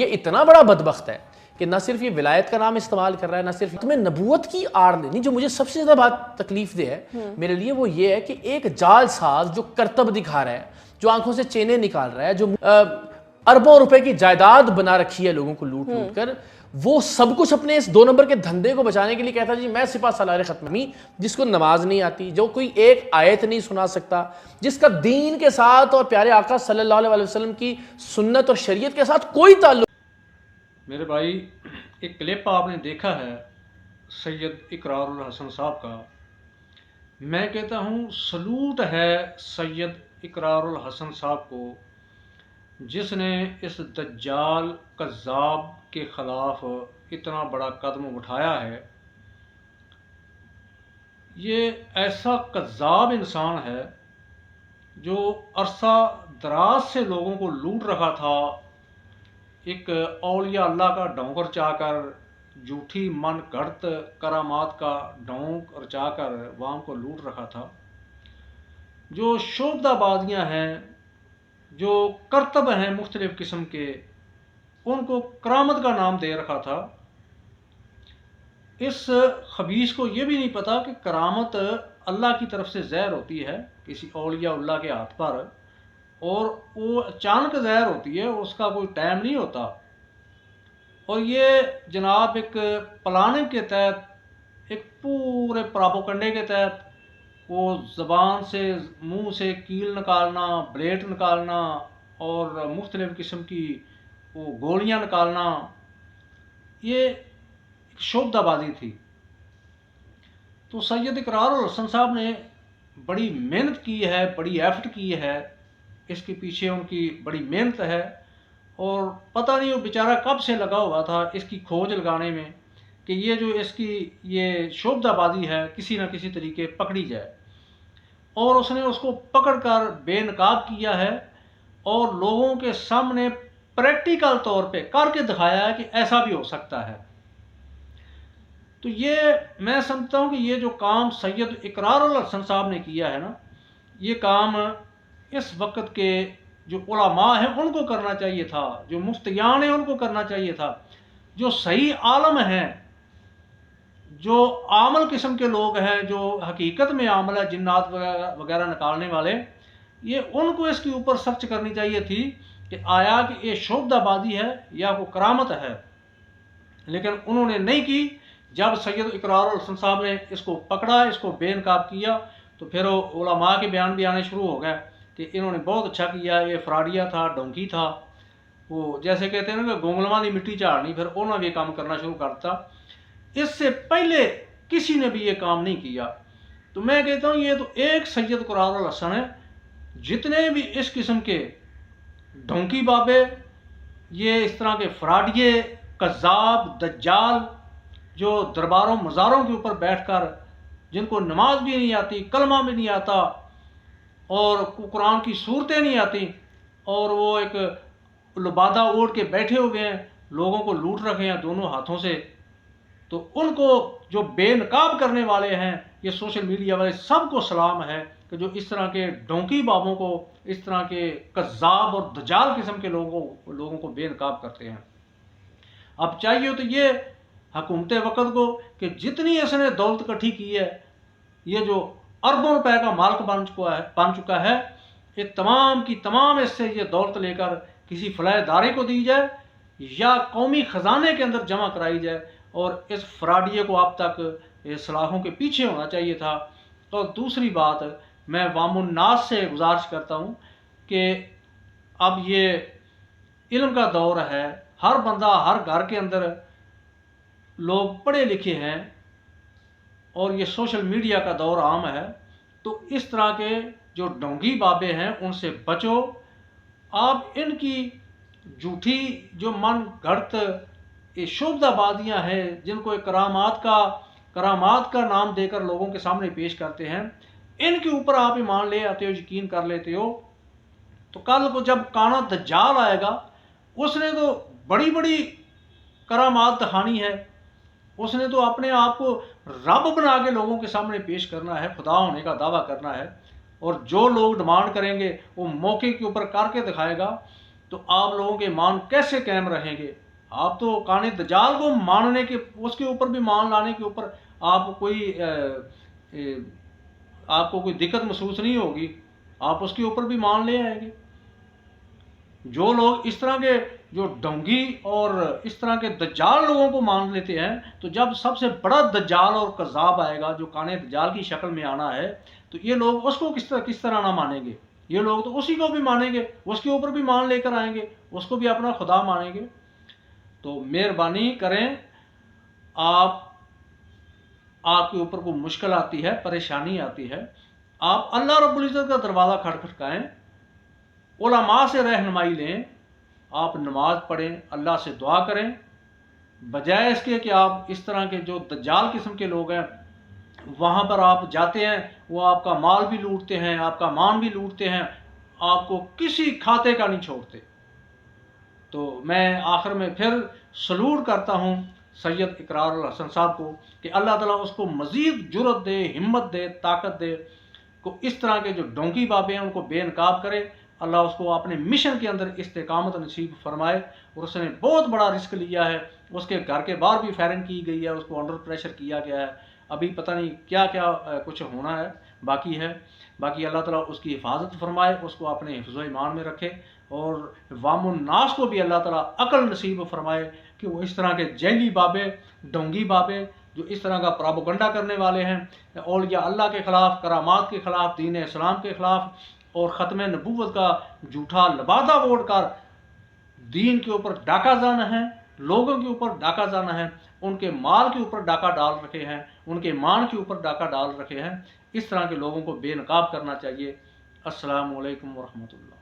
یہ اتنا بڑا بدبخت ہے کہ نہ صرف یہ ولایت کا نام استعمال کر رہا ہے، نہ صرف تمہیں نبوت کی آڑ لینی. جو مجھے سب سے زیادہ بات تکلیف دہ ہے میرے لیے وہ یہ ہے کہ ایک جال ساز جو کرتب دکھا رہا ہے، جو آنکھوں سے چینے نکال رہا ہے، جو اربوں روپے کی جائیداد بنا رکھی ہے لوگوں کو لوٹ لوٹ کر، وہ سب کچھ اپنے اس 2 نمبر کے دھندے کو بچانے کے لیے کہتا ہے جی میں سپہ سالار ختمی، جس کو نماز نہیں آتی، جو کوئی ایک آیت نہیں سنا سکتا، جس کا دین کے ساتھ اور پیارے آقا صلی اللہ علیہ وسلم کی سنت اور شریعت کے ساتھ کوئی تعلق. میرے بھائی ایک کلپ آپ نے دیکھا ہے سید اقرار الحسن صاحب کا. میں کہتا ہوں سلوٹ ہے سید اقرار الحسن صاحب کو، جس نے اس دجال کذاب کے خلاف اتنا بڑا قدم اٹھایا ہے. یہ ایسا کذاب انسان ہے جو عرصہ دراز سے لوگوں کو لوٹ رہا تھا، ایک اولیاء اللہ کا ڈھونگ رچا کر، جھوٹی من گھڑت کرامات کا ڈھونگ رچا کر عوام کو لوٹ رہا تھا. جو شعبدہ بازیاں ہیں، جو کرتب ہیں مختلف قسم کے، ان کو کرامت کا نام دے رکھا تھا. اس خبیث کو یہ بھی نہیں پتا کہ کرامت اللہ کی طرف سے ظاہر ہوتی ہے کسی اولیاء اللہ کے ہاتھ پر، اور وہ اچانک ظاہر ہوتی ہے، اس کا کوئی ٹائم نہیں ہوتا. اور یہ جناب ایک پلاننگ کے تحت، ایک پورے پراپوگنڈے کے تحت، وہ زبان سے، منہ سے کیل نکالنا، بلیڈ نکالنا اور مختلف قسم کی وہ گولیاں نکالنا، یہ ایک شعبدہ بازی تھی. تو سید اقرار الحسن صاحب نے بڑی محنت کی ہے، بڑی ایفٹ کی ہے، اس کے پیچھے ان کی بڑی محنت ہے، اور پتہ نہیں وہ بیچارہ کب سے لگا ہوا تھا اس کی کھوج لگانے میں کہ یہ جو اس کی یہ شعبدہ بازی ہے کسی نہ کسی طریقے پکڑی جائے. اور اس نے اس کو پکڑ کر بے نقاب کیا ہے، اور لوگوں کے سامنے پریکٹیکل طور پہ کر کے دکھایا ہے کہ ایسا بھی ہو سکتا ہے. تو یہ میں سمجھتا ہوں کہ یہ جو کام سید اقرار الحسن صاحب نے کیا ہے نا، یہ کام اس وقت کے جو علماء ہیں ان کو کرنا چاہیے تھا، جو مفتیان ہیں ان کو کرنا چاہیے تھا، جو صحیح عالم ہیں، جو عامل قسم کے لوگ ہیں، جو حقیقت میں عامل ہے، جنات وغیرہ نکالنے والے، یہ ان کو اس کے اوپر سرچ کرنی چاہیے تھی کہ آیا کہ یہ شعبدہ بازی ہے یا وہ کرامت ہے. لیکن انہوں نے نہیں کی. جب سید اقرار الحسن صاحب نے اس کو پکڑا، اس کو بے نقاب کیا، تو پھر علماء کے بیان بھی آنے شروع ہو گئے کہ انہوں نے بہت اچھا کیا، یہ فراڈیا تھا، ڈونکی تھا. وہ جیسے کہتے ہیں نا کہ گونگلواں دی مٹی جھاڑنی، پھر انہوں نے یہ کام کرنا شروع کرتا. اس سے پہلے کسی نے بھی یہ کام نہیں کیا. تو میں کہتا ہوں یہ تو ایک سید اقرار الحسن ہے. جتنے بھی اس قسم کے ڈھونکی بابے، یہ اس طرح کے فراڈیے، کذاب، دجال، جو درباروں مزاروں کے اوپر بیٹھ کر، جن کو نماز بھی نہیں آتی، کلمہ بھی نہیں آتا، اور قرآن کی صورتیں نہیں آتی، اور وہ ایک لبادہ اوڑھ کے بیٹھے ہوئے ہیں، لوگوں کو لوٹ رکھے ہیں دونوں ہاتھوں سے. تو ان کو جو بے نقاب کرنے والے ہیں، یہ سوشل میڈیا والے، سب کو سلام ہے کہ جو اس طرح کے ڈونکی بابوں کو، اس طرح کے کذاب اور دجال قسم کے لوگوں کو بے نقاب کرتے ہیں. اب چاہیے تو یہ حکومت وقت کو کہ جتنی اس نے دولت اکٹھی کی ہے، یہ جو اربوں روپے کا مالک بن چکا ہے، یہ تمام کی تمام اس سے یہ دولت لے کر کسی فلاح ادارے کو دی جائے یا قومی خزانے کے اندر جمع کرائی جائے. اور اس فراڈیے کو اب تک سلاخوں کے پیچھے ہونا چاہیے تھا. اور دوسری بات، میں عوام الناس سے گزارش کرتا ہوں کہ اب یہ علم کا دور ہے، ہر بندہ، ہر گھر کے اندر لوگ پڑھے لکھے ہیں، اور یہ سوشل میڈیا کا دور عام ہے. تو اس طرح کے جو ڈونگی بابے ہیں ان سے بچو. آپ ان کی جھوٹی جو من گھڑت یہ شعبدہ بازیاں ہیں، جن کو کرامات کا نام دے کر لوگوں کے سامنے پیش کرتے ہیں، ان کے اوپر آپ ایمان لے آتے ہو، یقین کر لیتے ہو، تو کل کو جب کانا دجال آئے گا، اس نے تو بڑی بڑی کرامات دکھانی ہے، اس نے تو اپنے آپ کو رب بنا کے لوگوں کے سامنے پیش کرنا ہے، خدا ہونے کا دعویٰ کرنا ہے. اور جو لوگ ڈیمانڈ کریں گے وہ موقع کے اوپر کر کے دکھائے گا. تو آپ لوگوں کے ایمان کیسے قائم رہیں گے؟ آپ تو کان دجال کو ماننے کے، اس کے اوپر بھی مان لانے کے اوپر آپ کو کوئی دقت محسوس نہیں ہوگی، آپ اس کے اوپر بھی مان لے آئیں گے۔ جو لوگ اس طرح کے جو ڈھونگی اور اس طرح کے دجال لوگوں کو مان لیتے ہیں، تو جب سب سے بڑا دجال اور کذاب آئے گا جو کان دجال کی شکل میں آنا ہے، تو یہ لوگ اس کو کس طرح نہ مانیں گے؟ یہ لوگ تو اسی کو بھی مانیں گے، اس کے اوپر بھی مان لے کر آئیں گے، اس کو بھی اپنا خدا مانیں گے۔ تو مہربانی کریں، آپ کے اوپر کوئی مشکل آتی ہے، پریشانی آتی ہے، آپ اللہ رب العزت کا دروازہ کھٹکھٹائیں، علماء سے رہنمائی لیں، آپ نماز پڑھیں، اللہ سے دعا کریں، بجائے اس کے کہ آپ اس طرح کے جو دجال قسم کے لوگ ہیں وہاں پر آپ جاتے ہیں، وہ آپ کا مال بھی لوٹتے ہیں، آپ کا مان بھی لوٹتے ہیں، آپ کو کسی کھاتے کا نہیں چھوڑتے۔ تو میں آخر میں پھر سلوٹ کرتا ہوں سید اقرار الحسن صاحب کو کہ اللہ تعالیٰ اس کو مزید جرت دے، ہمت دے، طاقت دے، کو اس طرح کے جو ڈونکی بابے ہیں ان کو بے نقاب کرے، اللہ اس کو اپنے مشن کے اندر استقامت نصیب فرمائے۔ اور اس نے بہت بڑا رسک لیا ہے، اس کے گھر کے باہر بھی فائرنگ کی گئی ہے، اس کو انڈر پریشر کیا گیا ہے، ابھی پتہ نہیں کیا کیا کچھ ہونا ہے، باقی اللہ تعالیٰ اس کی حفاظت فرمائے، اس کو اپنے حفظ و ایمان میں رکھے، اور عوام الناس کو بھی اللہ تعالیٰ عقل نصیب فرمائے کہ وہ اس طرح کے جیلی بابے، ڈونگی بابے جو اس طرح کا پراپوگنڈا کرنے والے ہیں، اولیاء اللہ کے خلاف، کرامات کے خلاف، دین اسلام کے خلاف، اور ختم نبوت کا جھوٹا لبادہ ووٹ کر دین کے اوپر ڈاکہ زن ہیں، لوگوں کے اوپر ڈاکہ زن ہیں، ان کے مال کے اوپر ڈاکہ ڈال رکھے ہیں، ان کے مان کے اوپر ڈاکہ ڈال رکھے ہیں۔ اس طرح کے لوگوں کو بے نقاب کرنا چاہیے۔ السلام علیکم ورحمۃ اللہ۔